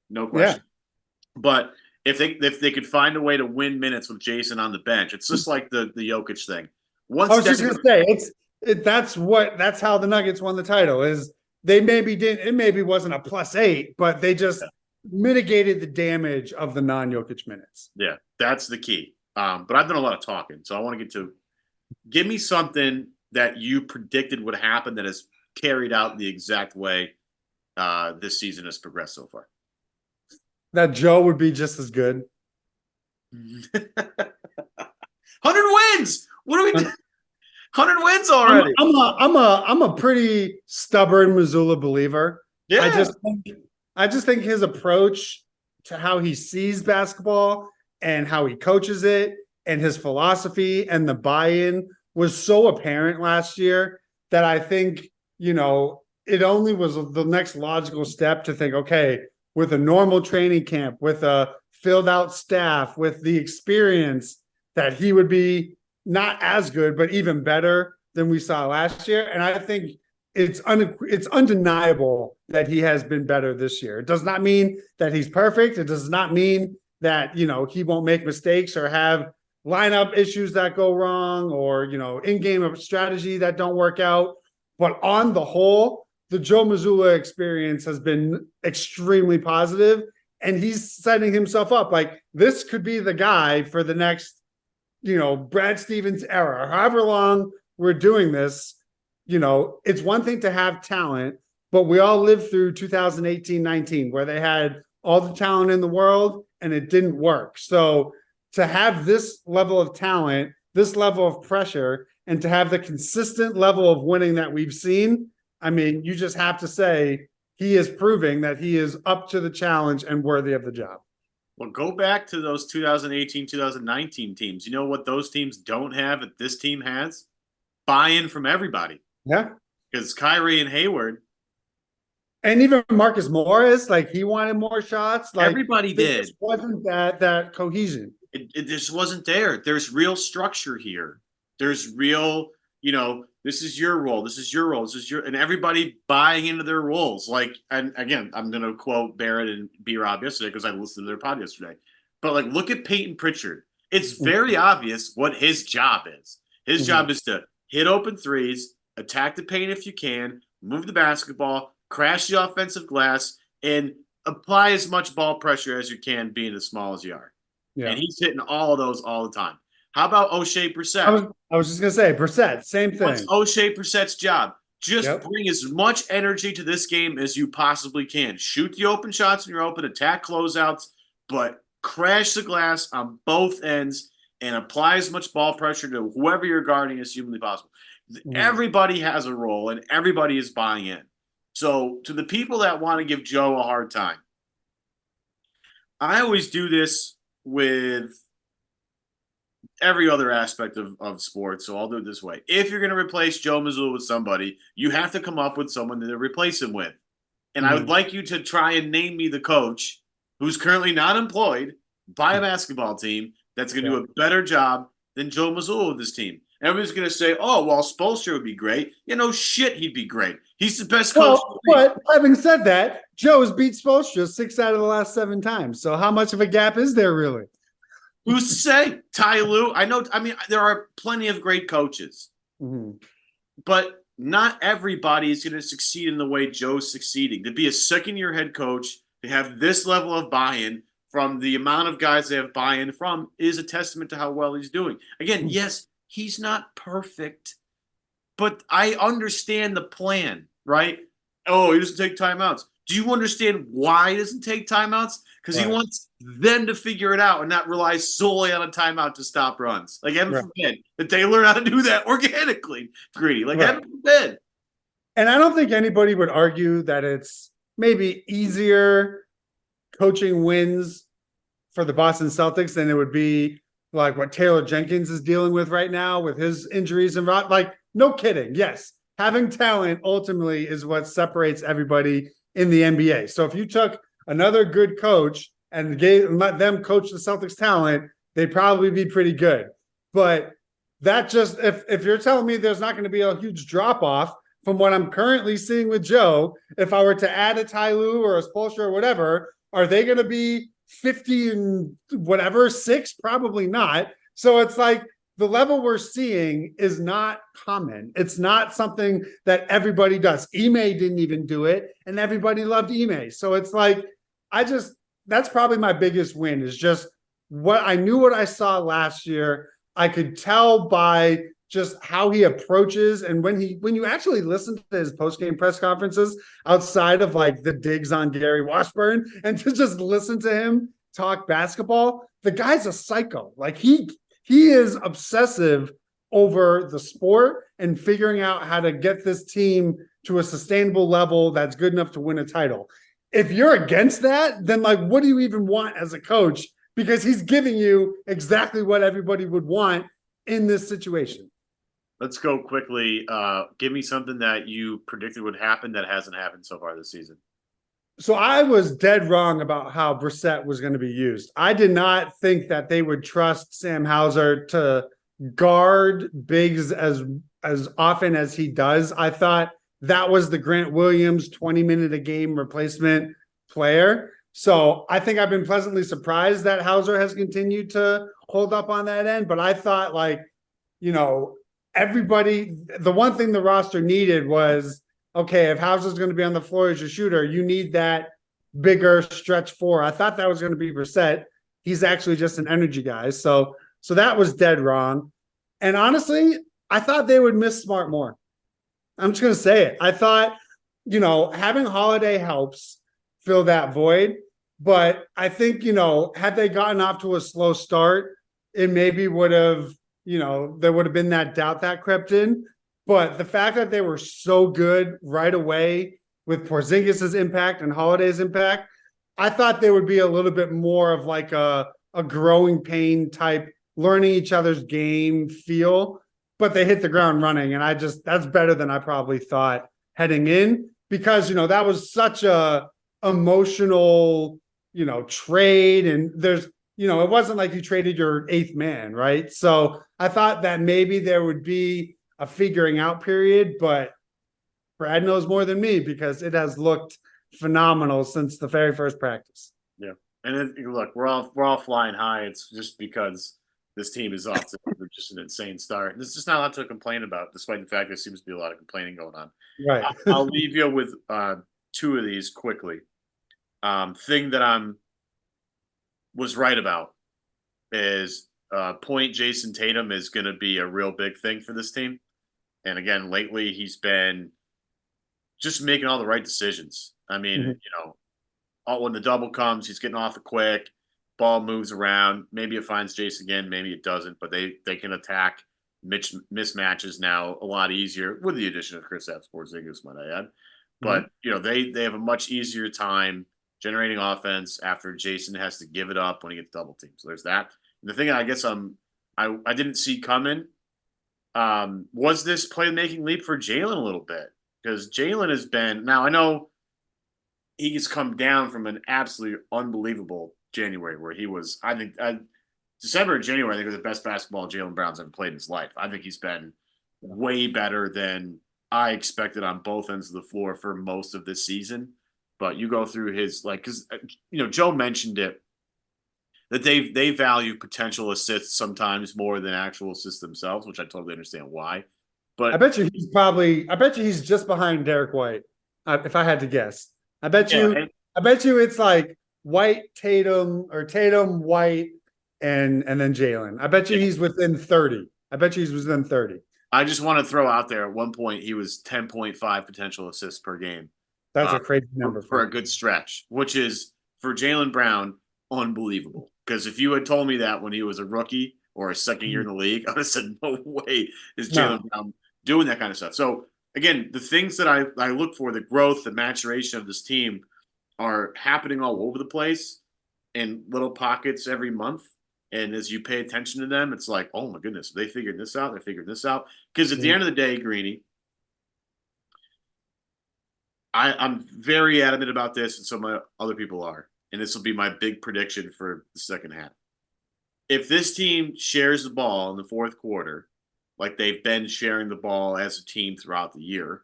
no question. Yeah. But if they could find a way to win minutes with Jayson on the bench, it's just like the Jokic thing. I was just gonna say that's how the Nuggets won the title. Is they maybe wasn't a +8, but they just mitigated the damage of the non-Jokic minutes. Yeah, that's the key. But I've done a lot of talking, so I want to give me something that you predicted would happen that has carried out the exact way this season has progressed so far. That Joe would be just as good. 100 wins. What are we doing? 100 wins already. I'm a pretty stubborn Mazzulla believer. Yeah. I just think his approach to how he sees basketball and how he coaches it and his philosophy and the buy-in was so apparent last year that I think, it only was the next logical step to think, okay, with a normal training camp, with a filled out staff, with the experience, that he would be not as good, but even better than we saw last year. And I think it's undeniable that he has been better this year. It does not mean that he's perfect. It does not mean that, he won't make mistakes or have lineup issues that go wrong or, in-game strategy that don't work out. But on the whole, the Joe Mazzulla experience has been extremely positive, and he's setting himself up. Like, this could be the guy for the next, Brad Stevens era, however long we're doing this. It's one thing to have talent, but we all lived through 2018-19 where they had all the talent in the world and it didn't work. So to have this level of talent, this level of pressure, and to have the consistent level of winning that we've seen, I mean, you just have to say he is proving that he is up to the challenge and worthy of the job. Well, go back to those 2018, 2019 teams. You know what those teams don't have that this team has? Buy-in from everybody. Yeah. Because Kyrie and Hayward. And even Marcus Morris, he wanted more shots. Everybody did. It just wasn't that cohesion. It just wasn't there. There's real structure here. There's real, this is your role. This is your role. And everybody buying into their roles. And again, I'm going to quote Barrett and B-Rob yesterday because I listened to their pod yesterday. But look at Peyton Pritchard. It's very obvious what his job is. His job is to hit open threes, attack the paint if you can, move the basketball, crash the offensive glass, and apply as much ball pressure as you can being as small as you are. Yeah. And he's hitting all of those all the time. How about O'Shea Brissett? I was just going to say, Brissett, same thing. What's O'Shea Brissett's job? Just bring as much energy to this game as you possibly can. Shoot the open shots when you're open, attack closeouts, but crash the glass on both ends and apply as much ball pressure to whoever you're guarding as humanly possible. Everybody has a role, and everybody is buying in. So to the people that want to give Joe a hard time, I always do this with every other aspect of sports, so I'll do it this way. If you're going to replace Joe Mazzulla with somebody, you have to come up with someone to replace him with. And I would like you to try and name me the coach who's currently not employed by a basketball team that's going to do a better job than Joe Mazzulla with this team. Everybody's going to say, oh, well, Spoelstra would be great. Shit, he'd be great. He's the best coach. But having said that, Joe has beat Spoelstra 6 out of the last 7 times. So how much of a gap is there really? Who's to say? Ty Lue? There are plenty of great coaches. But not everybody is going to succeed in the way Joe's succeeding. To be a second-year head coach, to have this level of buy-in from the amount of guys they have buy-in from is a testament to how well he's doing. Again, yes, he's not perfect, but I understand the plan, right? Oh, he doesn't take timeouts. Do you understand why he doesn't take timeouts? Because he wants them to figure it out and not rely solely on a timeout to stop runs. Heaven forbid that they learn how to do that organically, Greenie. Heaven forbid. And I don't think anybody would argue that it's maybe easier coaching wins for the Boston Celtics than it would be like what Taylor Jenkins is dealing with right now with his injuries and like, no kidding. Yes, having talent ultimately is what separates everybody in the NBA. So if you took another good coach and let them coach the Celtics talent, they'd probably be pretty good. But that just, if you're telling me there's not going to be a huge drop off from what I'm currently seeing with Joe, if I were to add a Ty Lue or a Spoelstra or whatever, are they going to be 50 and whatever, 6? Probably not. So it's like the level we're seeing is not common. It's not something that everybody does. Ime didn't even do it, and everybody loved Ime. So it's like, that's probably my biggest win is just what I saw last year. I could tell by just how he approaches, and when you actually listen to his post-game press conferences outside of like the digs on Gary Washburn, and to just listen to him talk basketball, the guy's a psycho. Like he is obsessive over the sport and figuring out how to get this team to a sustainable level that's good enough to win a title. If you're against that, then like, what do you even want as a coach? Because he's giving you exactly what everybody would want in this situation. Let's go quickly. Give me something that you predicted would happen that hasn't happened so far this season. So I was dead wrong about how Brissett was going to be used. I did not think that they would trust Sam Hauser to guard bigs as often as he does. I thought that was the Grant Williams 20-minute a game replacement player. So I think I've been pleasantly surprised that Hauser has continued to hold up on that end. But I thought, like, everybody, the one thing the roster needed was, okay, if Hauser's going to be on the floor as your shooter, you need that bigger stretch four. I thought that was going to be Brissett. He's actually just an energy guy. So that was dead wrong. And honestly, I thought they would miss Smart more. I'm just going to say it. I thought, having Holiday helps fill that void. But I think, had they gotten off to a slow start, it maybe would have, there would have been that doubt that crept in. But the fact that they were so good right away with Porzingis' impact and Holiday's impact, I thought they would be a little bit more of like a growing pain type, learning each other's game feel. But they hit the ground running. And that's better than I probably thought heading in, because, that was such a emotional, trade. And there's, it wasn't like you traded your 8th man, right? So I thought that maybe there would be a figuring out period, but Brad knows more than me because it has looked phenomenal since the very first practice. Yeah. And look, we're all flying high. It's just because this team is off to just an insane start. There's just not a lot to complain about, despite the fact there seems to be a lot of complaining going on. Right. I'll leave you with 2 of these quickly. Thing that was right about is point Jayson Tatum is going to be a real big thing for this team. And again, lately he's been just making all the right decisions. I mean, when the double comes, he's getting off it quick. Ball moves around. Maybe it finds Jason again. Maybe it doesn't. But they can attack mismatches now a lot easier with the addition of Kristaps Porzingis, might I add. But they have a much easier time generating offense after Jason has to give it up when he gets double teamed. So there's that. And the thing I guess I didn't see coming was this playmaking leap for Jalen a little bit, because Jalen has been, now I know he's come down from an absolutely unbelievable January where he was, I think December and January, I think was the best basketball Jaylen Brown's ever played in his life. I think he's been way better than I expected on both ends of the floor for most of this season. But you go through his, because Joe mentioned it, that they value potential assists sometimes more than actual assists themselves, which I totally understand why. But I bet you he's just behind Derrick White. If I had to guess, I bet you it's like White, Tatum, or Tatum, White, and then Jalen. I bet you he's within 30. I just want to throw out there, at one point he was 10.5 potential assists per game. That's a crazy number for a good stretch, which is for Jaylen Brown unbelievable. Because if you had told me that when he was a rookie or a second year in the league, I would have said, no way is Jaylen Brown doing that kind of stuff. So again, the things that I look for, the growth, the maturation of this team are happening all over the place in little pockets every month. And as you pay attention to them, it's like, oh my goodness, they figured this out. They're figuring this out. Because at the end of the day, Greenie, I'm very adamant about this, and so my other people are. And this will be my big prediction for the second half. If this team shares the ball in the fourth quarter, like they've been sharing the ball as a team throughout the year,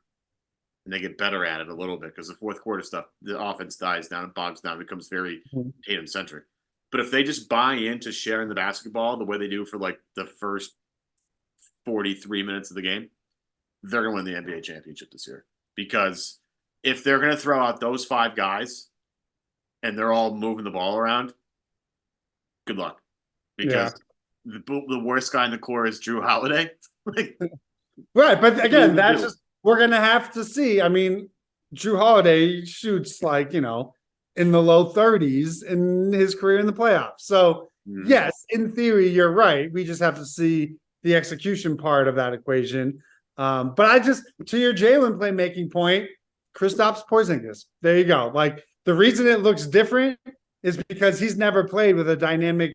and they get better at it a little bit because the fourth quarter stuff, the offense dies down and bogs down, becomes very Tatum centric. But if they just buy into sharing the basketball the way they do for like the first 43 minutes of the game, they're going to win the NBA championship this year. Because if they're going to throw out those 5 guys and they're all moving the ball around, good luck. Because the worst guy in the core is Drew Holiday. Right. But again, that's just, we're going to have to see. I mean, Drew Holiday shoots like, in the low 30s in his career in the playoffs. So yes, in theory, you're right. We just have to see the execution part of that equation. But to your Jalen playmaking point, Kristaps Porzingis, there you go. Like, the reason it looks different is because he's never played with a dynamic,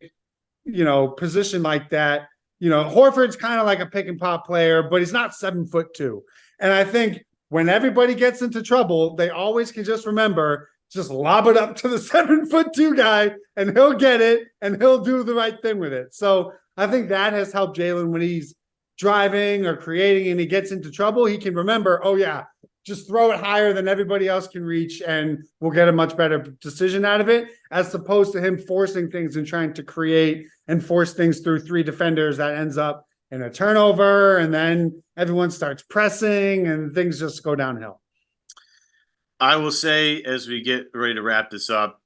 position like that. Horford's kind of like a pick and pop player, but he's not 7'2". And I think when everybody gets into trouble, they always can just remember, just lob it up to the 7'2" guy and he'll get it and he'll do the right thing with it. So I think that has helped Jalen when he's driving or creating and he gets into trouble. He can remember, oh yeah, just throw it higher than everybody else can reach and we'll get a much better decision out of it, as opposed to him forcing things and trying to create and force things through 3 defenders that ends up in a turnover, and then everyone starts pressing and things just go downhill. I will say, as we get ready to wrap this up,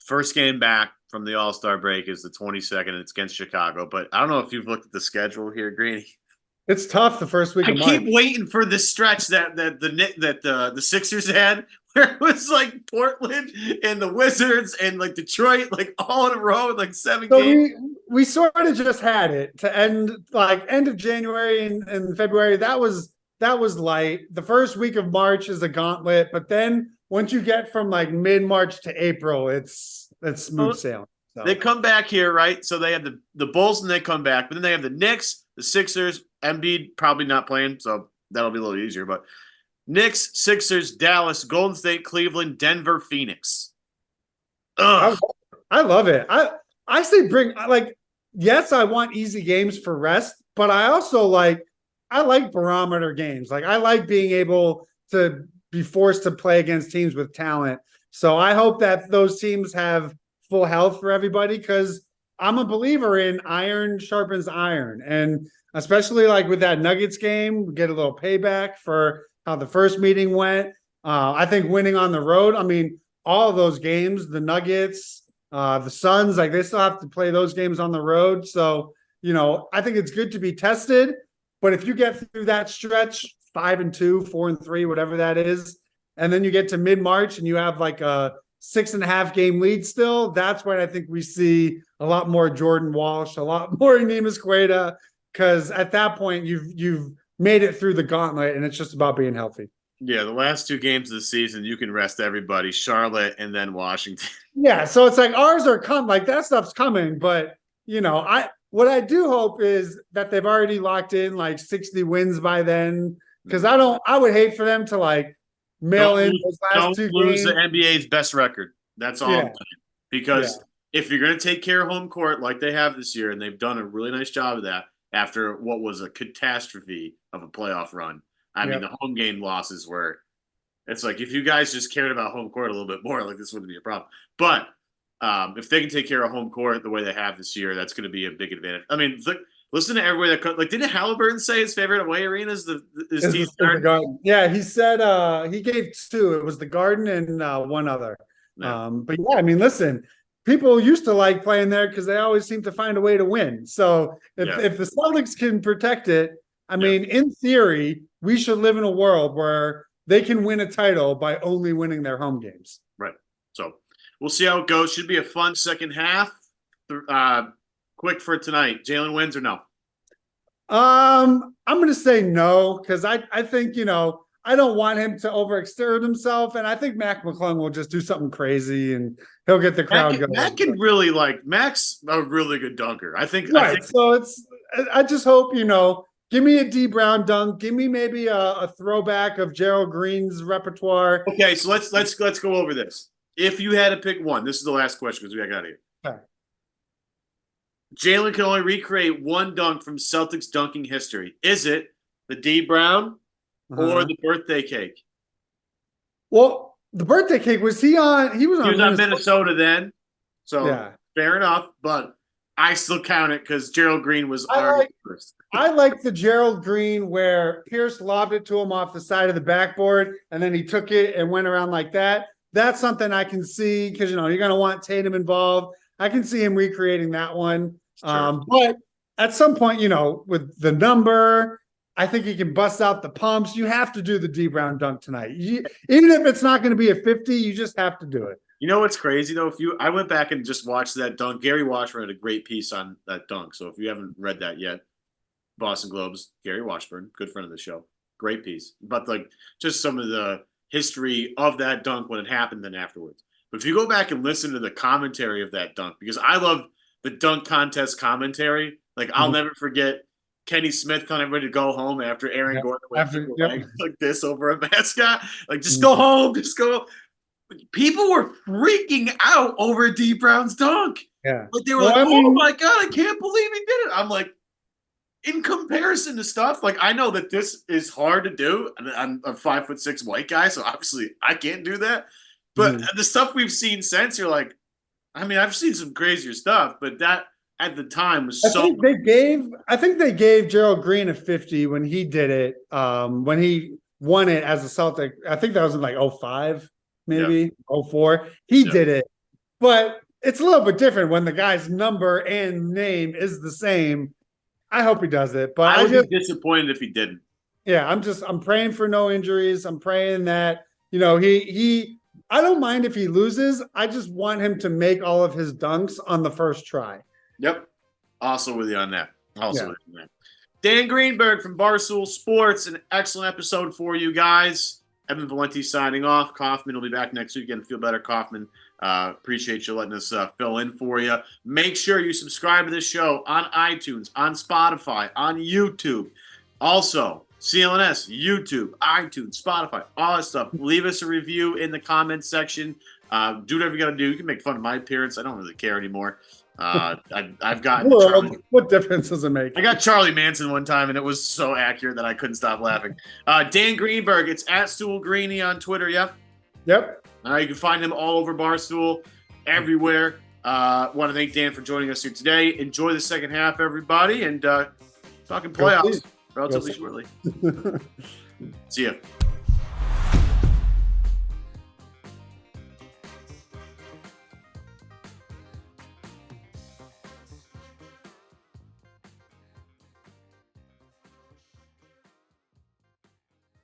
first game back from the All-Star break is the 22nd, and it's against Chicago. But I don't know if you've looked at the schedule here, Greenie. It's tough the first week of March. I keep waiting for this stretch that the Sixers had, where it was like Portland and the Wizards and like Detroit, like all in a row, like 7 games. We sort of just had it to end of January and February. That was light. The first week of March is a gauntlet, but then once you get from like mid-March to April, it's smooth sailing. So. They come back here, right? So they have the Bulls and they come back, but then they have the Knicks, the Sixers, Embiid probably not playing, so that'll be a little easier. But Knicks, Sixers, Dallas, Golden State, Cleveland, Denver, Phoenix. Ugh. I love it. I say yes, I want easy games for rest, but I also I like barometer games. Like, I like being able to be forced to play against teams with talent. So I hope that those teams have full health for everybody, because I'm a believer in iron sharpens iron. And especially like with that Nuggets game, we get a little payback for how the first meeting went. I think winning on the road, I mean, all of those games, the Nuggets, the Suns, like they still have to play those games on the road. So, I think it's good to be tested. But if you get through that stretch, 5-2, 4-3, whatever that is, and then you get to mid-March and you have like a 6.5 game lead still, that's when I think we see a lot more Jordan Walsh, a lot more Neemias Queta, because at that point you've made it through the gauntlet and it's just about being healthy. Yeah, the last 2 games of the season, you can rest everybody, Charlotte and then Washington. Yeah, so it's like ours are like that stuff's coming, but what I do hope is that they've already locked in like 60 wins by then, because I would hate for them to mail in those last 2 games. Don't lose the NBA's best record. That's all I'm saying. Because if you're going to take care of home court like they have this year, and they've done a really nice job of that after what was a catastrophe of a playoff run. I mean, the home game losses were, it's like, if you guys just cared about home court a little bit more, like this wouldn't be a problem. But if they can take care of home court the way they have this year, that's going to be a big advantage. I mean, listen to everybody that didn't Halliburton say his favorite away arena is his team's Garden? Yeah, he said he gave 2. It was the Garden and one other. Yeah. But yeah, I mean, listen, people used to like playing there because they always seem to find a way to win. So if the Celtics can protect it, I mean, in theory, we should live in a world where they can win a title by only winning their home games. Right. So we'll see how it goes. Should be a fun second half. Quick for tonight. Jalen wins or no? I'm going to say no, because I think, I don't want him to overexert himself. And I think Mac McClung will just do something crazy and he'll get the crowd going. Mac's a really good dunker. I think. So I just hope, give me a D Brown dunk. Give me maybe a throwback of Gerald Green's repertoire. Okay, so let's go over this. If you had to pick one, this is the last question because we got out of here. Okay. Jalen can only recreate one dunk from Celtics dunking history. Is it the D Brown or the birthday cake? Well, the birthday cake, was he on? He was on Minnesota then. So yeah. Fair enough, but I still count it because Gerald Green was first. I like the Gerald Green where Pierce lobbed it to him off the side of the backboard and then he took it and went around like that. That's something I can see because, you're going to want Tatum involved. I can see him recreating that one. Sure. But at some point, with the number, I think he can bust out the pumps. You have to do the D Brown dunk tonight. Even if it's not going to be a 50, you just have to do it. You know what's crazy though? I went back and just watched that dunk. Gary Washburn had a great piece on that dunk. So if you haven't read that yet, Boston Globe's Gary Washburn, good friend of the show, great piece. But just some of the history of that dunk when it happened then afterwards. But if you go back and listen to the commentary of that dunk, because I love the dunk contest commentary. I'll never forget Kenny Smith telling everybody to go home after Aaron Gordon went like this over a mascot. Just go home, just go. People were freaking out over D Brown's dunk. Yeah. They were oh my God, I can't believe he did it. I'm like, in comparison to stuff, I know that this is hard to do. I'm a 5'6" white guy, so obviously I can't do that. But the stuff we've seen since, you're like, I've seen some crazier stuff, but that at the time was I think they gave Gerald Green a 50 when he did it. When he won it as a Celtic, I think that was in 05, maybe 04. He did it, but it's a little bit different when the guy's number and name is the same. I hope he does it, but I would be disappointed if he didn't. Yeah, I'm praying for no injuries. I'm praying that, I don't mind if he loses. I just want him to make all of his dunks on the first try. Yep. Also with you on that. Dan Greenberg from Barstool Sports. An excellent episode for you guys. Evan Valenti signing off. Kaufman will be back next week. Feel better, Kaufman. Appreciate you letting us fill in for you. Make sure you subscribe to this show on iTunes, on Spotify, on YouTube. Also, CLNS, YouTube, iTunes, Spotify, all that stuff. Leave us a review in the comments section. Do whatever you got to do. You can make fun of my appearance. I don't really care anymore. I've gotten what difference does it make? I got Charlie Manson one time, and it was so accurate that I couldn't stop laughing. Dan Greenberg, it's at Stool Greenie on Twitter. Yep. You can find him all over Barstool, everywhere. Want to thank Dan for joining us here today. Enjoy the second half, everybody, and talking playoffs relatively shortly. See ya.